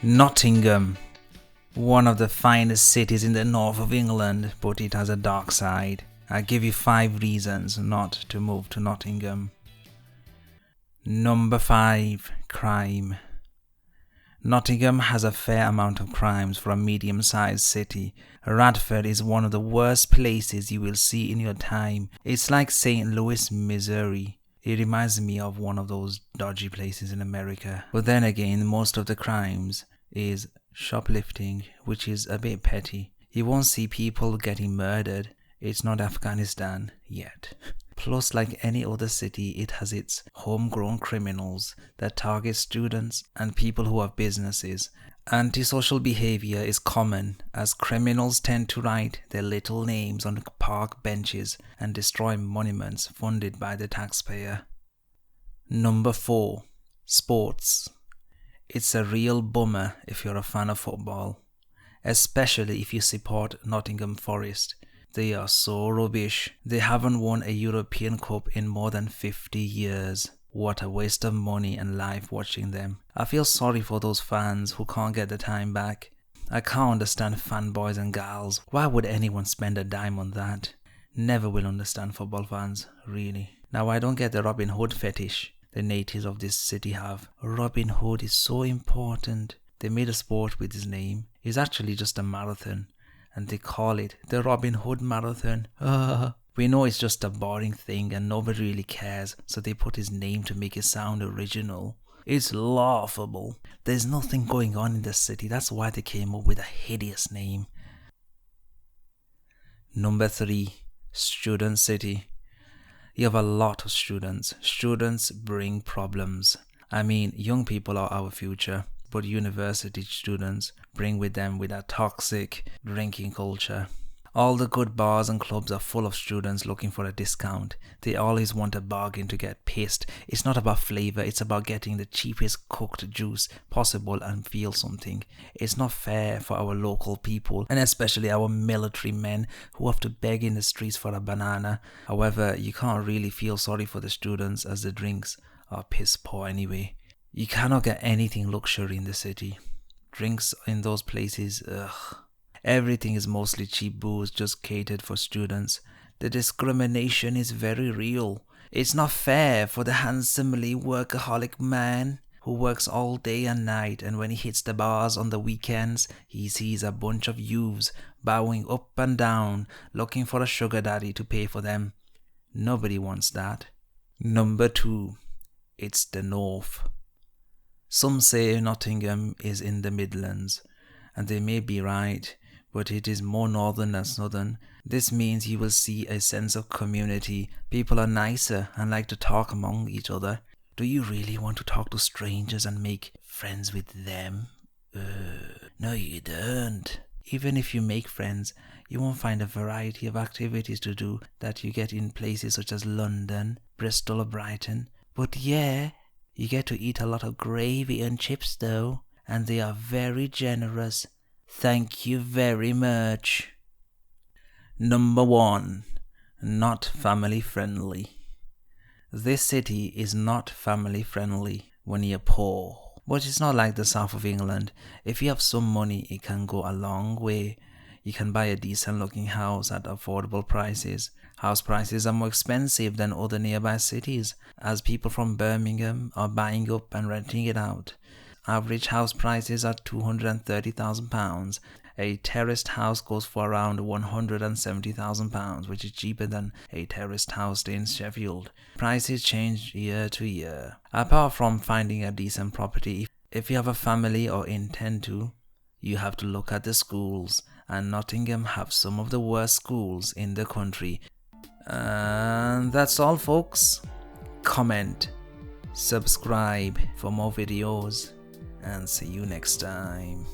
Nottingham, one of the finest cities in the north of England, but it has a dark side. I give you 5 reasons not to move to Nottingham. Number 5. Crime. Nottingham has a fair amount of crimes for a medium-sized city. Radford is one of the worst places you will see in your time. It's like St. Louis, Missouri. It reminds me of one of those dodgy places in America. But then again, most of the crimes is shoplifting, which is a bit petty. You won't see people getting murdered. It's not Afghanistan yet. Plus, like any other city, it has its homegrown criminals that target students and people who have businesses. Antisocial behavior is common, as criminals tend to write their little names on park benches and destroy monuments funded by the taxpayer. Number 4. Sports. It's a real bummer if you're a fan of football, especially if you support Nottingham Forest. They are so rubbish. They haven't won a European Cup in more than 50 years. What a waste of money and life watching them. I feel sorry for those fans who can't get the time back. I can't understand fanboys and gals. Why would anyone spend a dime on that? Never will understand football fans, really. Now, I don't get the Robin Hood fetish the natives of this city have. Robin Hood is so important. They made a sport with his name. It's actually just a marathon, and they call it the Robin Hood Marathon. We know it's just a boring thing and nobody really cares, so they put his name to make it sound original. It's laughable. There's nothing going on in the city. That's why they came up with a hideous name. Number 3. Student city. You have a lot of students. Students bring problems. I mean, young people are our future, but university students bring with them a toxic drinking culture. All the good bars and clubs are full of students looking for a discount. They always want a bargain to get pissed. It's not about flavor, it's about getting the cheapest cooked juice possible and feel something. It's not fair for our local people, and especially our military men who have to beg in the streets for a banana. However, you can't really feel sorry for the students as the drinks are piss poor anyway. You cannot get anything luxury in the city. Drinks in those places, ugh. Everything is mostly cheap booze just catered for students. The discrimination is very real. It's not fair for the handsomely workaholic man who works all day and night, and when he hits the bars on the weekends, he sees a bunch of youths bowing up and down looking for a sugar daddy to pay for them. Nobody wants that. Number 2. It's the north. Some say Nottingham is in the Midlands, and they may be right, but it is more northern than southern. This means you will see a sense of community. People are nicer and like to talk among each other. Do you really want to talk to strangers and make friends with them? No, you don't. Even if you make friends, you won't find a variety of activities to do that you get in places such as London, Bristol or Brighton. But yeah, you get to eat a lot of gravy and chips though, and they are very generous. Thank you very much. Number 1. Not family friendly. This city is not family friendly when you're poor. But it's not like the south of England. If you have some money, it can go a long way. You can buy a decent looking house at affordable prices. House prices are more expensive than other nearby cities, as people from Birmingham are buying up and renting it out. Average house prices are £230,000. A terraced house goes for around £170,000, which is cheaper than a terraced house in Sheffield. Prices change year to year. Apart from finding a decent property, if you have a family or intend to, you have to look at the schools, and Nottingham have some of the worst schools in the country. And that's all, folks. Comment, subscribe for more videos, and see you next time.